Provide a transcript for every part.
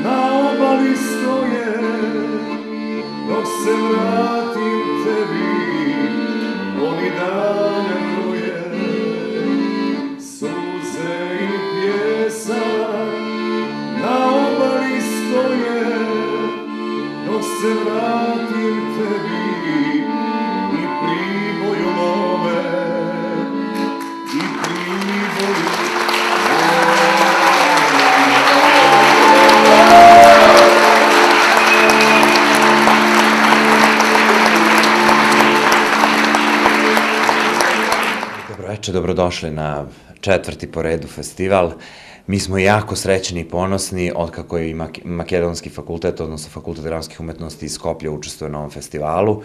na obali stoje, dok se vratim tebi, oni dane broje, suze i pjesak na obali stoje, dok se vratim tebi i Priboju mome, i Priboju. Dobroveče, dobrodošli na 4. po redu festival. Mi smo jako srećni i ponosni otkako je i Makedonski fakultet, odnosno Fakultet dramskih umetnosti iz Skoplja učestvuje na ovom festivalu.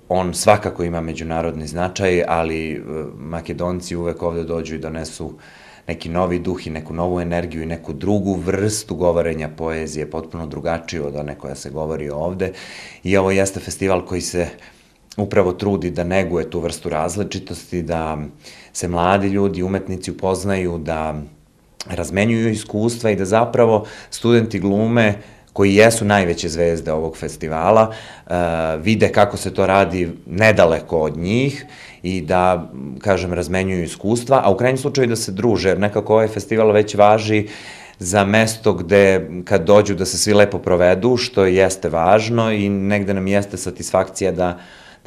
On svakako ima međunarodni značaj, ali Makedonci uvek ovde dođu i donesu neki novi duh i neku novu energiju i neku drugu vrstu govorenja poezije, potpuno drugačiju od one koja se govori ovde. I ovo jeste festival koji se upravo trudi da neguje tu vrstu različitosti, da se mladi ljudi, umetnici upoznaju, da razmenjuju iskustva i da zapravo studenti glume koji jesu najveće zvezde ovog festivala, vide kako se to radi nedaleko od njih i da, kažem, razmenjuju iskustva, a u krajnjem slučaju da se druže, jer nekako ovaj festival već važi za mesto gde kad dođu da se svi lepo provedu, što jeste važno i negde nam jeste satisfakcija da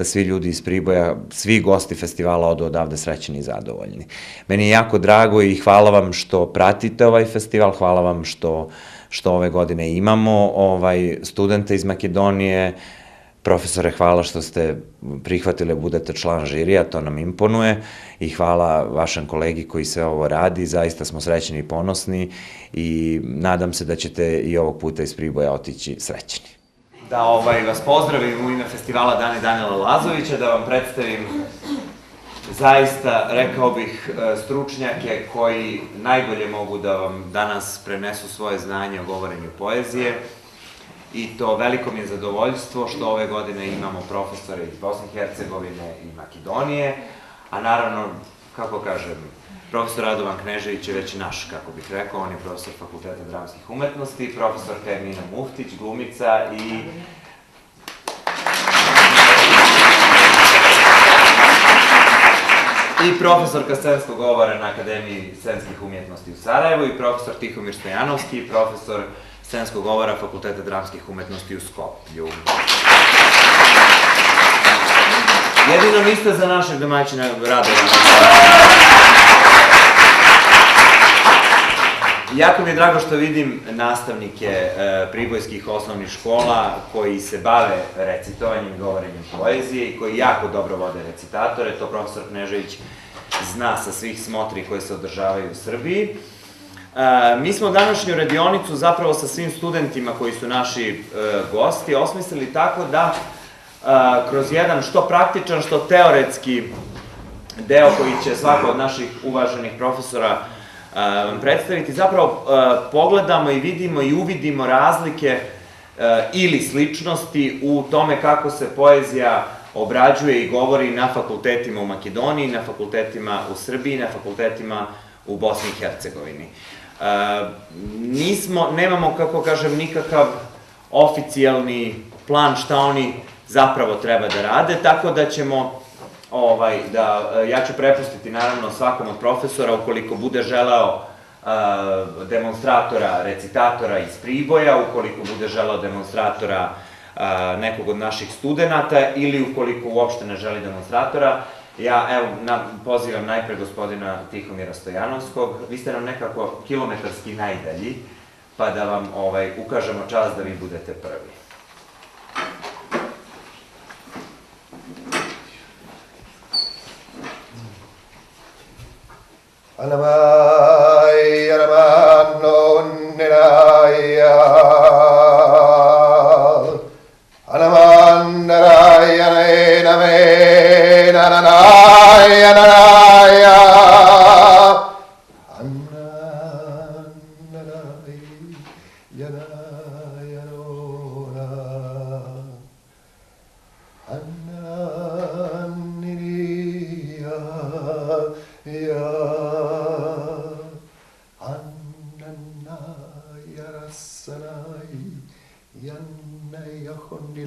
svi ljudi iz Priboja, svi gosti festivala odu odavde srećni i zadovoljni. Meni je jako drago i hvala vam što pratite ovaj festival, hvala vam što ove godine imamo studente iz Makedonije. Profesore, hvala što ste prihvatili da budete član žirija, to nam imponuje i hvala vašem kolegi koji sve ovo radi, zaista smo srećni i ponosni i nadam se da ćete i ovog puta iz Priboja otići srećni. Da vas pozdravim u ime festivala Dani Danila Lazovića, da vam predstavim zaista, rekao bih, stručnjake koji najbolje mogu da vam danas prenesu svoje znanje o govorenju poezije i to veliko mi je zadovoljstvo što ove godine imamo profesore iz Bosne i Hercegovine i Makedonije, a naravno, kako kažem, profesor Radovan Knežević je već naš, kako bih rekao, on je profesor Fakulteta dramskih umetnosti, profesorka Emina Muftić, glumica i profesorka scenskog govora na Akademiji scenskih umjetnosti u Sarajevu i profesor Tihomir Stojanovski, profesor scenskog govora Fakulteta dramskih umetnosti u Skoplju. Jedino niste za našeg domaćina Radovana. Jako mi je drago što vidim nastavnike pribojskih osnovnih škola koji se bave recitovanjem i govorenjem poezije i koji jako dobro vode recitatore, to profesor Knežević zna sa svih smotri koje se održavaju u Srbiji. Mi smo današnju radionicu zapravo sa svim studentima koji su naši gosti osmislili tako da kroz jedan što praktičan, što teoretski deo koji će svako od naših uvaženih profesora vam predstaviti, zapravo pogledamo i vidimo i uvidimo razlike ili sličnosti u tome kako se poezija obrađuje i govori na fakultetima u Makedoniji, na fakultetima u Srbiji, na fakultetima u Bosni i Hercegovini. Nemamo, kako kažem, nikakav oficijalni plan šta oni zapravo treba da rade, tako da ćemo ja ću prepustiti naravno svakom od profesora ukoliko bude želeo demonstratora, recitatora iz Priboja, ukoliko bude želeo demonstratora nekog od naših studenta ili ukoliko uopšte ne želi demonstratora. Ja pozivam najpre gospodina Tihomira Stojanovskog, vi ste nam nekako kilometarski najdalji, pa da vam ukažemo čast da vi budete prvi. Anamai, anamano, neraya. Anaman, neraya, nename, nananaya, nanaya. Anan, nanay, yanaya, nona. Anan, niriya, ya.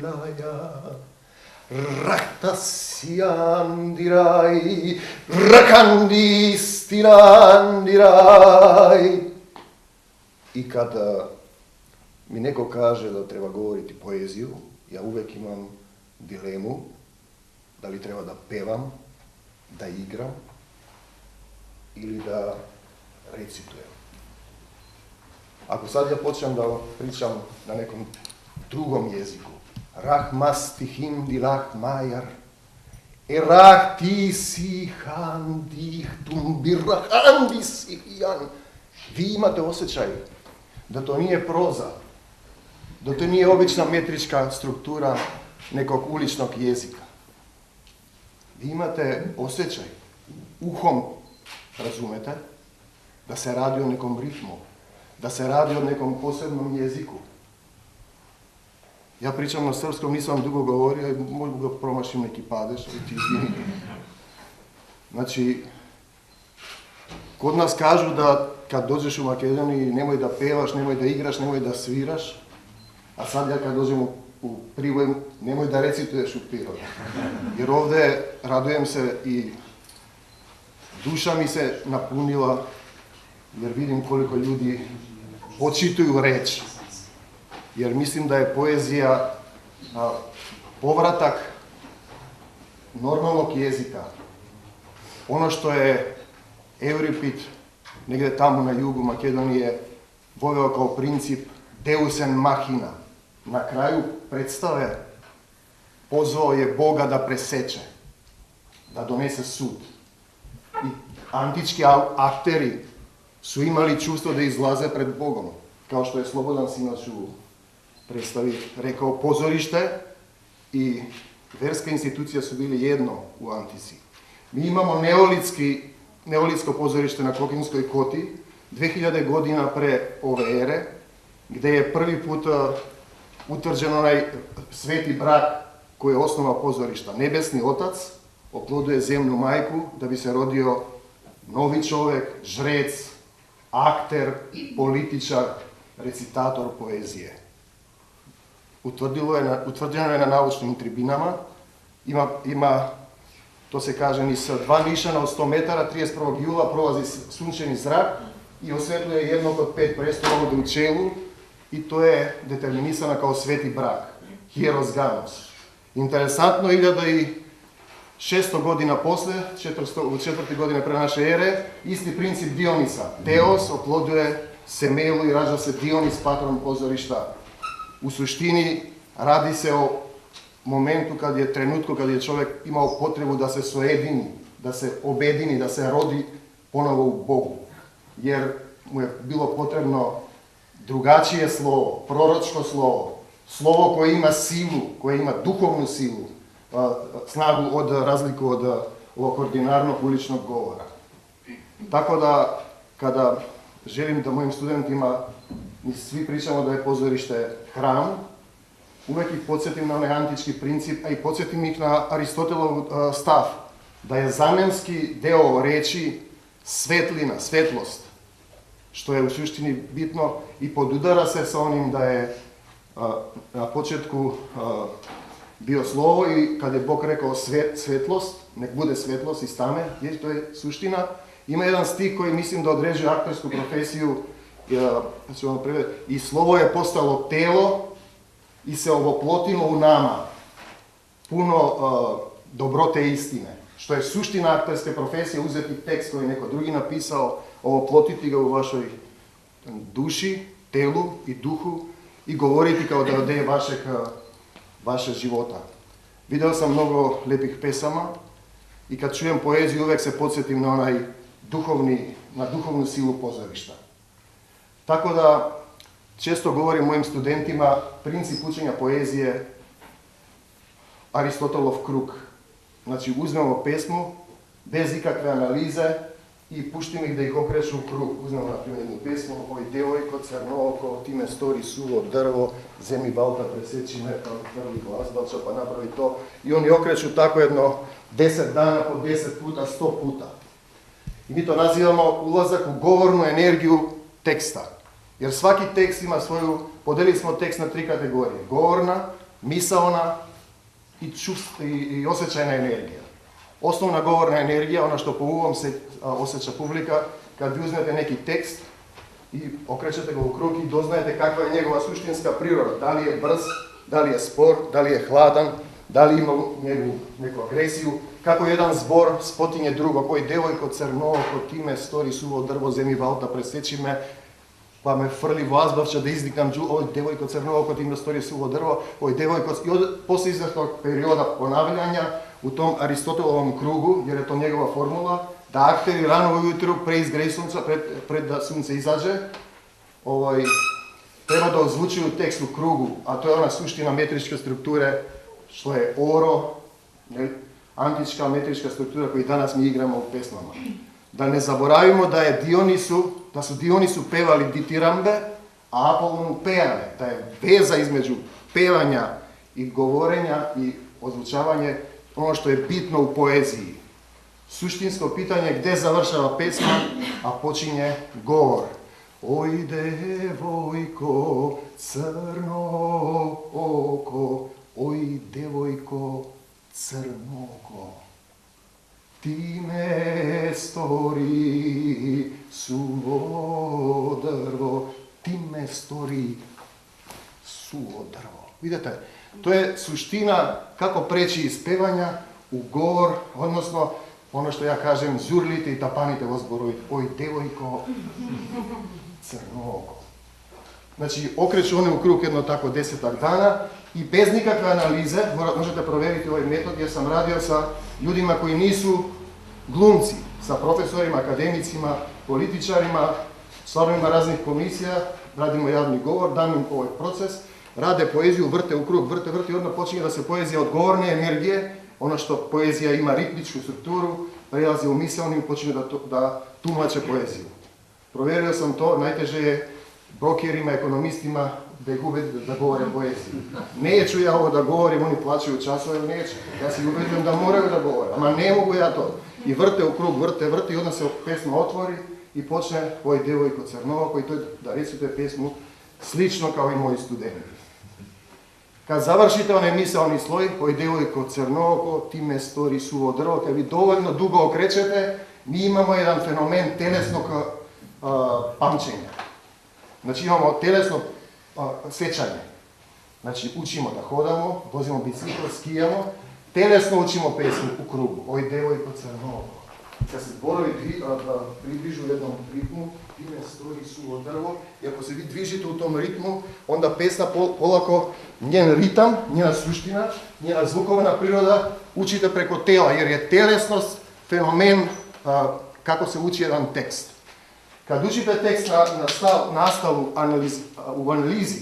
Raya, Raktasiandirai, Rakandistirandirai. I kada mi neko kaže da treba govoriti poeziju, ja uvek imam dilemu da li treba da pevam, da igram ili da recitujem. Ako sad ja počnem da pričam na nekom drugom jeziku, Rahmastihim dilah majar, Erah ti si handih tumbirahandi sihijan. Vi imate osjećaj da to nije proza, da to nije obična metrička struktura nekog uličnog jezika. Vi imate osjećaj, uhom razumete, da se radi o nekom ritmu, da se radi o nekom posebnom jeziku. Ja pričam na srpskom, nisam vam dugo govorio, možda ga promašim neki padež, ali ti izvini. Znači, kod nas kažu da kad dođeš u Makedoniji nemoj da pevaš, nemoj da igraš, nemoj da sviraš, a sad ja kad dođem u Priboj nemoj da recituješ u Pirot. Jer ovde radujem se i duša mi se napunila jer vidim koliko ljudi očituju reč. Jer mislim da je poezija povratak normalnog jezika. Ono što je Euripid negde tamo na jugu Makedonije voveo kao princip Deus en machina. Na kraju predstave pozvao je Boga da preseče, da donese sud. I antički akteri su imali čustvo da izlaze pred Bogom, kao što je Slobodan sinoć u predstavi rekao, pozorište i verska institucija su bili jedno u Antici. Mi imamo neolitsko pozorište na Kokinskoj koti, 2000 godina pre ove ere, gde je prvi put utvrđen onaj sveti brak koji je osnova pozorišta. Nebesni otac oploduje zemlju majku da bi se rodio novi čovek, žrec, akter, političar, recitator poezije. Utvrđeno je na naučnim tribinama, ima, to se kaže, ni sa 2 nišana od 100 metara, 31. jula prolazi sunčani zrak i osvetljuje jednog od 5 prestola ovde u čelu i to je determinisana kao sveti brak, hieros gamos. Interesantno, 1600 godina posle, 4. godine pre naše ere, isti princip Dionisa. Teos oploduje Semelu i rađa se Dionis, patron pozorišta. U suštini radi se o momentu trenutku kad je čovjek imao potrebu da se sojedini, da se obedini, da se rodi ponovo u Bogu. Jer mu je bilo potrebno drugačije slovo, proročko slovo, slovo koje ima silu, koje ima duhovnu silu, snagu razliku od ovog ordinarnog uličnog govora. Tako da, kada želim da mojim studentima, mi svi pričamo da je pozorište hram, uvek ih podsjetim na onaj antički princip, a i podsjetim ih na Aristotelov stav, da je zamenski deo reči svetlina, svetlost, što je u suštini bitno i podudara se sa onim da je na početku bio slovo i kad je Bog rekao svetlost, nek bude svetlost iz tame, to je suština. Ima jedan stih koji mislim da određuje aktorsku profesiju, i slovo je postalo telo i se ovoplotilo u nama, puno dobrote i istine, što je suština aktorske profesije, uzeti tekst koji neko drugi napisao, ovoplotiti ga u vašoj duši, telu i duhu i govoriti kao da je vašeg života. Video sam mnogo lepih pesama i kad čujem poeziju uvek se podsjetim na onaj duhovnu silu pozorišta. Tako da često govorim mojim studentima, princip učenja poezije, Aristotelov krug. Znači uzmemo pesmu, bez ikakve analize i puštimo ih da ih okreću u krug. Uzmemo na primjer jednu pesmu, oj devojko, crno oko, ti me stori suvo drvo, zemi balta preseći me, prvi glas, balča pa napravi to. I oni okreću tako jedno 10 dana po 10 puta, 100 puta. I mi to nazivamo ulazak u govornu energiju teksta. Jer svaki tekst ima svoju, podelili smo tekst na 3 kategorije. Govorna, misaona i osjećajna energija. Osnovna govorna energija, ono što po uvom se osjeća publika, kad vi uzmete neki tekst i okrećete ga u krug i doznajete kakva je njegova suštinska priroda. Da li je brz, da li je spor, da li je hladan, da li ima neku agresiju, kako jedan zbor spotinje drugo, oj devojko crno oko time stori suvo drvo, zemi valta presjeći me, pa me frli vazbavča da izdikam oj devojko crno oko time stori suvo drvo, oj devojko... I poslije izvršnog perioda ponavljanja u tom Aristotelovom krugu, jer je to njegova formula, da akteri rano ujutru pre sunca, pred da sunce izađe, treba da ozvučuju tekst u krugu, a to je ona suština metričke strukture, što je oro, antička metrička struktura koju danas mi igramo u pesmama. Da ne zaboravimo da su Dionisu pevali ditirambe, a Apolonu pejane. Da je veza između pevanja i govorenja i ozvučavanje ono što je bitno u poeziji. Suštinsko pitanje je gdje završava pesma, a počinje govor. Oj devojko, crno oko, oj devojko, crno oko. Ti me stori suvo drvo, ti me stori suvo drvo. Vidite, to je suština kako preći iz pevanja u govor, odnosno ono što ja kažem, zurlite i tapanite u zboru, oj devojko, crno oko. Znači, okreću one u krug jedno tako 10 dana i bez nikakve analize, možete provjeriti ovaj metod jer sam radio sa ljudima koji nisu glumci, sa profesorima, akademicima, političarima, članovima raznih komisija, radimo javni govor, dam im ovaj proces, rade poeziju, vrte u krug, vrte i odmah počinje da se poezija od govorne energije, ono što poezija ima ritmičku strukturu, prelazi u misaoni i počinje da tumače poeziju. Provjerio sam to, najteže je brokerima, ekonomistima da ih ubediti da govore poeziju. Neću ja ovo da govorim, oni plaćaju časove, neću. Ja si ubedim da moraju da govore, ama ne mogu ja to. I vrte u krug, vrte i onda se pesma otvori i počne oj devojko crnooko i to je da recite pesmu slično kao i moji studenti. Kad završite onaj misaoni sloj, oj devojko crnooko, ti me stori suvo drvo, kad vi dovoljno dugo okrećete, mi imamo jedan fenomen telesnog pamćenja. Znači imamo telesno sjećanje. Znači učimo da hodamo, vozimo bicikl, skijamo, telesno učimo pesmu u krugu. Oj devojko crnooko. Kad se zborovi približu jednom ritmu, ti me stori suvo drvo, i ako se vi dvižite u tom ritmu, onda pesma polako, njen ritam, njena suština, njena zvukovna priroda, učite preko tela, jer je telesnost fenomen kako se uči jedan tekst. Kad učite tekst na nastavu u analizi,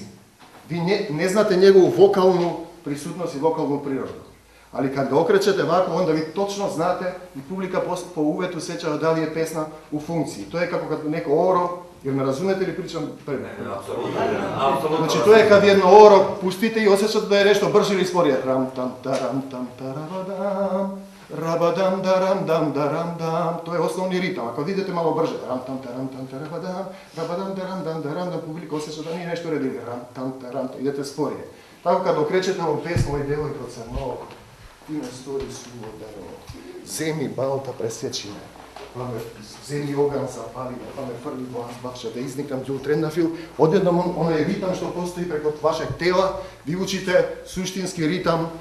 vi ne znate njegovu vokalnu prisutnost i vokalnu prirodu. Ali kad ga okrećete ovako, onda vi točno znate i publika po uvetu sjeća da li je pesma u funkciji. To je kako kad neko oro, jer me razumete ili pričam prvi? Znači to je kad jedno oro pustite i osjećate da je nešto brže ili sporije. Ram tam taram tam tarabadam, rabadam daram dam daram dam. To je osnovni ritam. Ako vidite malo brže, ram tam taram tam tarabadam, rabadam daram dam daram dam, publika osjeća da nije nešto redili. Ram tam taram, idete sporije. Tako kad okrećete ovu pesmu, oj devojko crnooko, ti me stori suvo drvo, zemi balta presjeći me, pa me zemi ogan zapali, pa me frli vazbavča, da iznikam džul trendafil, odjednom onaj ritam što postoji preko vašeg tela, vi učite suštinski ritam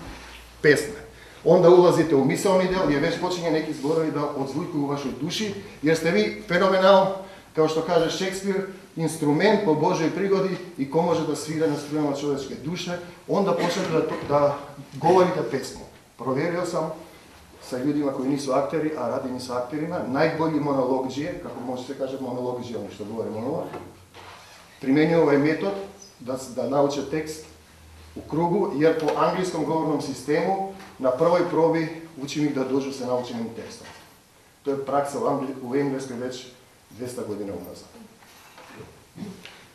pesme. Onda ulazite u misaoni del gdje već počinje neki zborovi da odzvukuju u vašoj duši, jer ste vi fenomenal, kao što kaže Šekspir, instrument po Božoj prigodi i ko može da svira na strunama čovječke duše, onda počnete da govorite pesmu. Provjerio sam sa ljudima koji nisu akteri, a radim i sa akterima, najbolji monologđije, kako možete kažeti monologđije, oni što govore monolog, primjenjuju ovaj metod da nauče tekst u krugu, jer po anglijskom govornom sistemu na prvoj probi učim ih da dođu sa naučenim tekstom. To je praksa u Engleskoj već 200 godina unazad.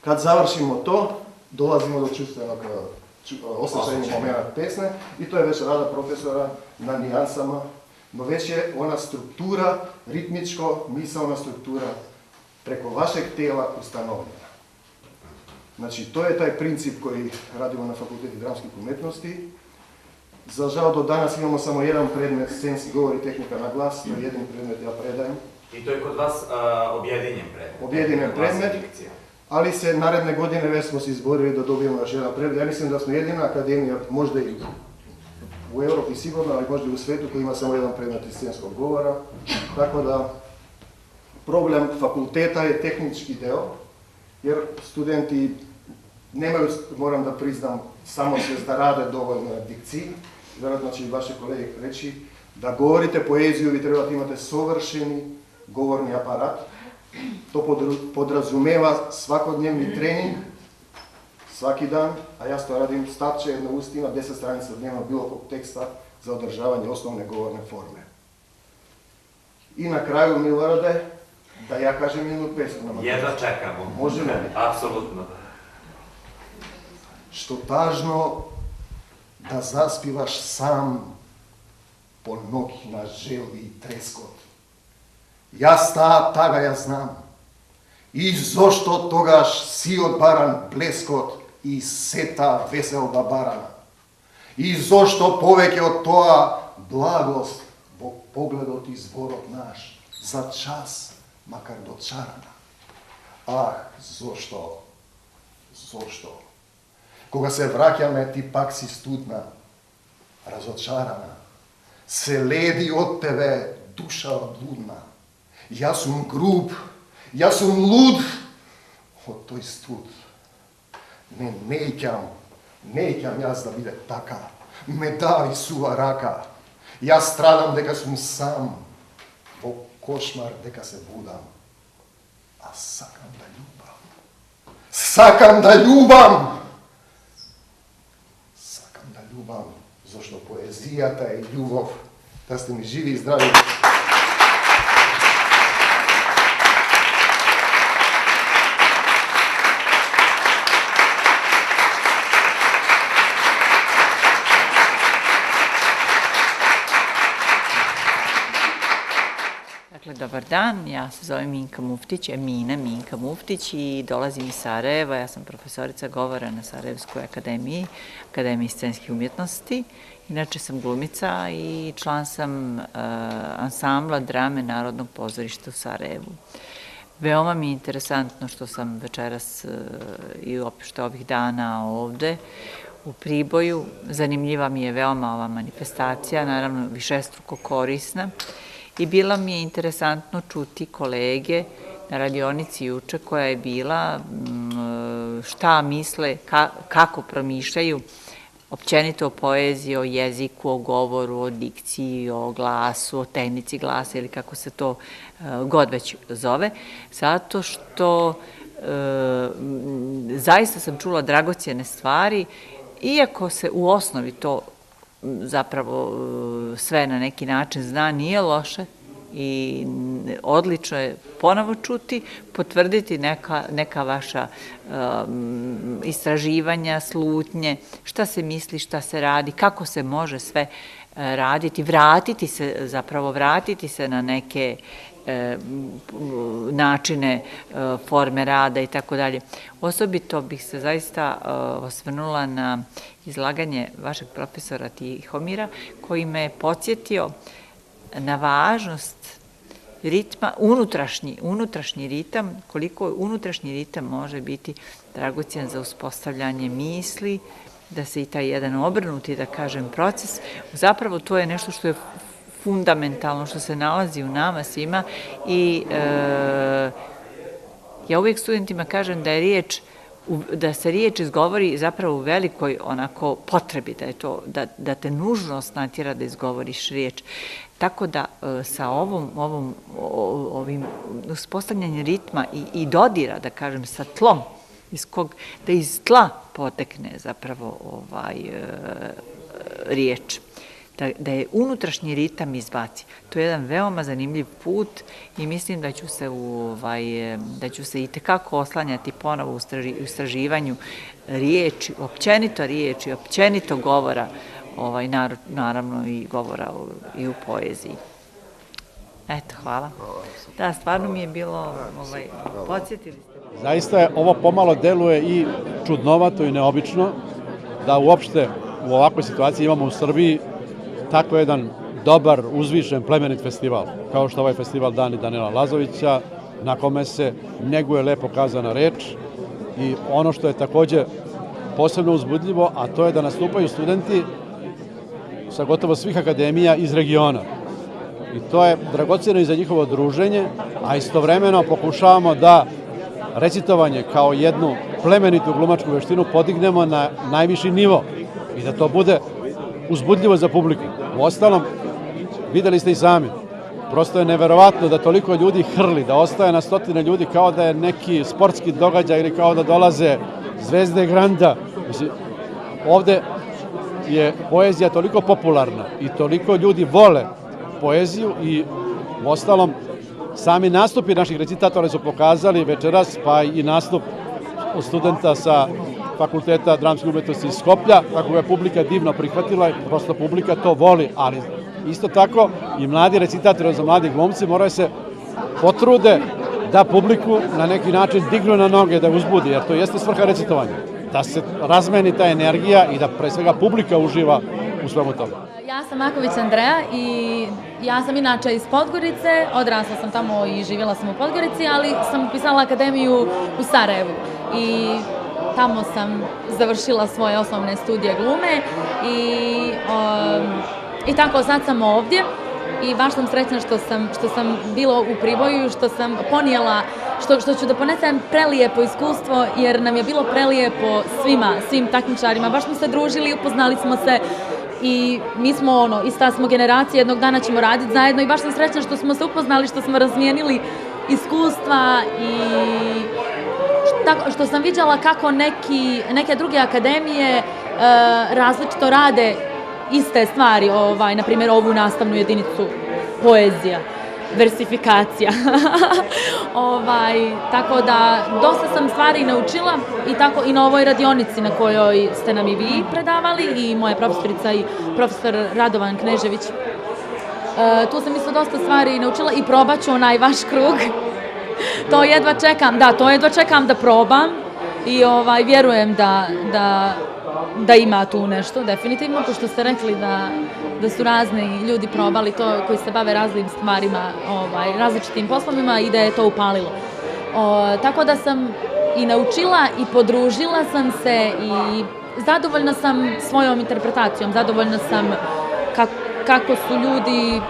Kad završimo to, dolazimo do čustvenog osjećajnih momenta pesme i to je već rada profesora na nijansama, no već je ona struktura, ritmičko, misaona struktura preko vašeg tela ustanovljena. Znači, to je taj princip koji radimo na Fakultetu dramskih umetnosti. Za žal, do danas imamo samo jedan predmet, scenski govor i tehnika na glas, to je jedini predmet ja predajem. I to je kod vas objedinjen predmet? Objedinjen predmet, ali se naredne godine već smo se izborili da dobijemo još jedan predmet. Ja mislim da smo jedina akademija, možda i u Evropi sigurno, ali možda i u svetu, koji ima samo jedan predmet iz scenskog govora. Tako da, problem fakulteta je tehnički deo, jer studenti nemaju, moram da priznam, samosvest da rade dovoljno na dikciji. Vjerojatno će i vaše kolege reći, da govorite poeziju, vi trebate imate savršeni govorni aparat. To podrazumeva svakodnevni trening, svaki dan, a ja to radim statče jedno ustima, 10 stranica dnevno bilo kog teksta za održavanje osnovne govorne forme. I na kraju, Milorade, da ja kažem jednu pesmu. Jedva čekamo. Možemo? Apsolutno. Što tažno da zaspivaš sam po nogi na želvi i treskot. Ja taga ja znam. I zašto togaš si odbaran bleskot i seta veselba barana. I zašto poveke od toa blagost, bo pogledot ti zborot naš, za čas, makar dočarana. Ah, zašto? Koga se vraćame, ti pak si studna, razočarana. Se ledi od tebe duša odludna. Ja sam grub, ja sam lud, od toj stud. Nećam jaz da bide taka, me davi suva raka. Ja stradam deka sam sam, bo košmar deka se budam, a sakam da ljubam. Sakam da ljubam! Zašto poezija, ta i ljubav, da ste mi živi i zdravi. Dakle, dobar dan, ja se zovem Minka Muftić, Emina Minka Muftić i dolazim iz Sarajeva. Ja sam profesorica govora na Sarajevskoj Akademiji scenskih umjetnosti. Inače sam glumica i član sam ansambla drame Narodnog pozorišta u Sarajevu. Veoma mi je interesantno što sam večeras i uopšte ovih dana ovde u Priboju. Zanimljiva mi je veoma ova manifestacija, naravno višestruko korisna. I bila mi je interesantno čuti kolege na radionici juče koja je bila, šta misle, kako promišljaju općenito o poeziji, o jeziku, o govoru, o dikciji, o glasu, o tehnici glasa ili kako se to god već zove, zato što zaista sam čula dragocjene stvari, iako se u osnovi to zapravo sve na neki način zna, nije loše i odlično je ponovo čuti, potvrditi neka vaša istraživanja, slutnje, šta se misli, šta se radi, kako se može sve raditi, vratiti se na neke načine forme rada i tako dalje. Osobito bih se zaista osvrnula na izlaganje vašeg profesora Tihomira, koji me je podsjetio na važnost ritma, unutrašnji ritam, koliko unutrašnji ritam može biti dragocjen za uspostavljanje misli, da se i taj jedan obrnuti, da kažem, proces, zapravo to je nešto što je fundamentalno, što se nalazi u nama svima i ja uvijek studentima kažem da se riječ izgovori zapravo u velikoj onako potrebi, da te nužnost natjera da izgovoriš riječ. Tako da sa ovim uspostavljanjem ritma i dodira, da kažem, sa tlom, da iz tla potekne zapravo riječ, da je unutrašnji ritam izbaci. To je jedan veoma zanimljiv put i mislim da ću se i tekako oslanjati ponovo u istraživanju riječi, općenito govora, naravno i govora i u poeziji. Eto, hvala. Da, stvarno mi je bilo, podsjetili ste. Zaista ovo pomalo deluje i čudnovato i neobično da uopšte u ovakvoj situaciji imamo u Srbiji tako jedan dobar, uzvišen, plemenit festival, kao što ovaj festival Dani Danila Lazovića, na kome se neguje lepo kazana reč i ono što je takođe posebno uzbudljivo, a to je da nastupaju studenti sa gotovo svih akademija iz regiona. I to je dragocjeno i za njihovo druženje, a istovremeno pokušavamo da recitovanje kao jednu plemenitu glumačku veštinu podignemo na najviši nivo i da to bude uzbudljivo za publiku. Uostalom, videli ste i sami, prosto je neverovatno da toliko ljudi hrli, da ostaje na stotine ljudi kao da je neki sportski događaj ili kao da dolaze zvezde Granda. Mislim, ovde je poezija toliko popularna i toliko ljudi vole poeziju i uostalom sami nastupi naših recitatora su pokazali večeras, pa i nastup studenta sa Fakulteta dramskih umetnosti iz Skoplja, kako ga je publika divno prihvatila, prosto publika to voli, ali isto tako i mladi recitatori, za mladi glumci moraju se potrude da publiku na neki način dignu na noge, da uzbudi, jer to jeste svrha recitovanja, da se razmeni ta energija i da pre svega publika uživa u svemu toga. Ja sam Maković Andreja i ja sam inače iz Podgorice, odrasla sam tamo i živjela sam u Podgorici, ali sam upisala akademiju u Sarajevu i tamo sam završila svoje osnovne studije glume i tako sad sam ovdje i baš sam srećna što sam bila u Priboju, što sam ponijela, što ću da ponesem prelijepo iskustvo, jer nam je bilo prelijepo svim takmičarima, baš smo se družili, upoznali smo se i mi smo ista smo generacija, jednog dana ćemo raditi zajedno i baš sam srećna što smo se upoznali, što smo razmijenili iskustva i što sam viđala kako neke druge akademije različito rade iste stvari, na primjer ovu nastavnu jedinicu poezija, versifikacija. Tako da dosta sam stvari naučila i tako i na ovoj radionici na kojoj ste nam i vi predavali i moja profesorica i profesor Radovan Knežević. Tu sam isto dosta stvari naučila i probat ću onaj vaš krug. To jedva čekam da probam i vjerujem da ima tu nešto, definitivno, pošto ste rekli da su razni ljudi probali to koji se bave raznim stvarima, različitim poslovima i da je to upalilo. Tako da sam i naučila i podružila sam se i zadovoljna sam svojom interpretacijom, zadovoljna sam kako su ljudi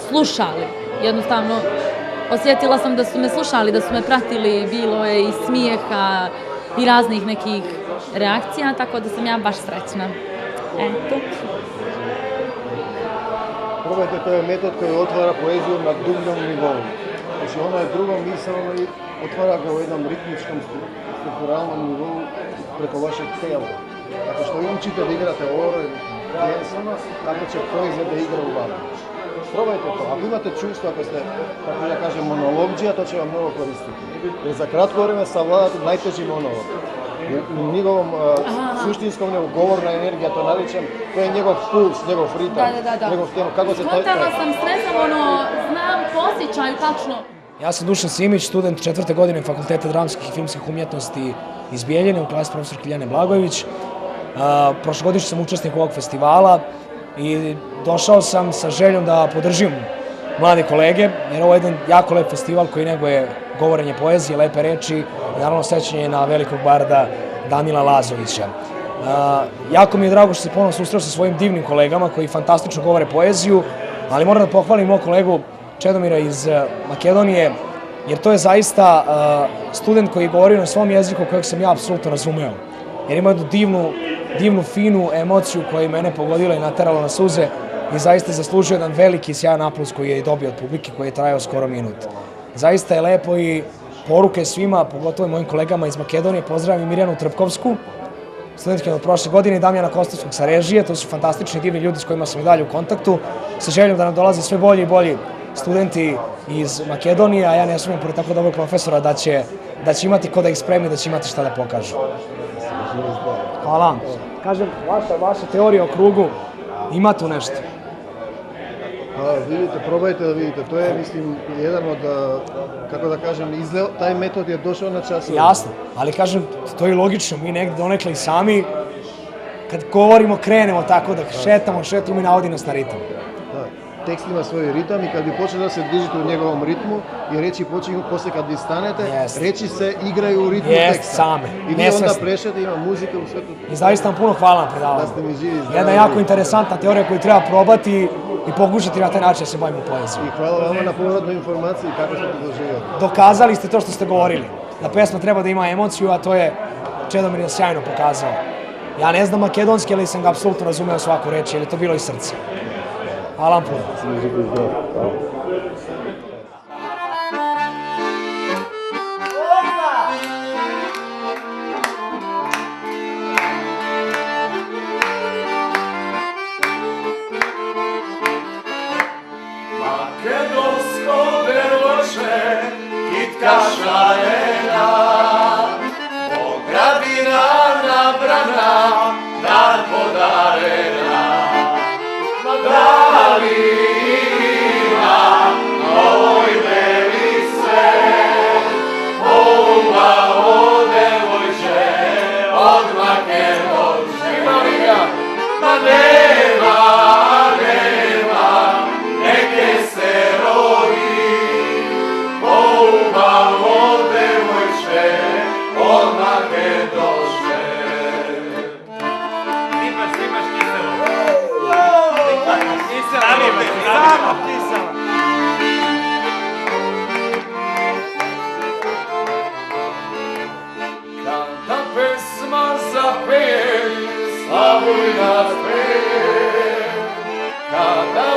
slušali, jednostavno osjetila sam da su me slušali, da su me pratili, bilo je i smijeha i raznih nekih reakcija, tako da sam ja baš srećna. Eto. Probajte, to je metod koji otvara poeziju na dubljom nivou. Znači ono je drugo misalno i otvara ga u jednom ritmičkom, strukturalnom nivou preko vašeg tela. Tako što vi učite da igrate oro i pjesama, tako će poezija da igra u vama. Probajte to. Ako imate čustvo, ako ste, kako ja kažem, monologđija, to će vam mnogo koristiti. Jer za kratko vreme savladati najteži monolog. U njegovom suštinskom govorna energija, to naričam, to je njegov puls, njegov ritam, njegov tema. Kako se to... Hvatala sam stresam, znam po osjećaju tačno. Ja sam Dušan Simić, student 4. godine Fakulteta dramskih i filmskih umjetnosti iz Bijeljine, u klasi profesor Kiljane Blagojević. Prošlogodišnji sam učesnik ovog festivala i došao sam sa željom da podržim mlade kolege, jer ovo je jedan jako lep festival koji neguje govorenje poezije, lepe reči i naravno sećanje na velikog barda Danila Lazovića. Jako mi je drago što se ponovno susreo sa svojim divnim kolegama koji fantastično govore poeziju, ali moram da pohvalim mog kolegu Čedomira iz Makedonije, jer to je zaista student koji je govorio na svom jeziku kojeg sam ja apsolutno razumeo. Jer ima jednu divnu, finu emociju koja je mene pogodila i naterala na suze i zaista zaslužio jedan veliki sjajan aplauz koji je dobio od publike, koji je trajao skoro minut. Zaista je lepo i poruke svima, pogotovo i mojim kolegama iz Makedonije. Pozdravljam i Mirjanu Trpkovsku, studentkinju od prošle godine, i Damjana Kostovskog sa režije. To su fantastični, divni ljudi s kojima sam i dalje u kontaktu. Sa željom da nam dolaze sve bolji i bolji studenti iz Makedonije, a ja ne sumnjam pored tako dobrog profesora da će imati ko da ih spremi, da će imati šta da pokažu. Hvala vam. Kažem, vaša teorija o krugu ima tu nešto. Pa vidite, probajte da vidite, to je, mislim, jedan od, kako da kažem, taj metod je došao na časove. Jasno, ali kažem, to je logično, mi negde donekle i sami, kad govorimo, krenemo tako da šetamo i navodi nas na ritam. Da, tekst ima svoj ritam i kad bi počeli da se dižite u njegovom ritmu i reći počinju posle kad vi stanete, reći se igraju u ritmu teksta. Same, i vi onda prešete, ima muzika u svetu. I zaista vam puno hvala na predavanju. Da ste mi živi, zdravi. Jedna jako interesantna teorija koju treba probati i pokušati na taj način da se bavimo poezijom. I hvala vama na povratnoj informaciji kako ste to doživjeli. Dokazali ste to što ste govorili, da pesma treba da ima emociju, a to je Čedomir sjajno pokazao. Ja ne znam makedonski, ali sam ga apsolutno razumeo svaku reč, jer je to bilo iz srca. Hvala vam puno. Makedonsko drvoče, kitka šarena, Ogradina nabrana, dar podarena. Da li ima ovoj beli svet, ovo devojče od Makedonče? Ima li ga? Ma nema, neke se rodi, ovo devojče od Makedonče. Imaš kiselo. Samo kisela. Kada pesma zapeje, slavuj nas peje, kada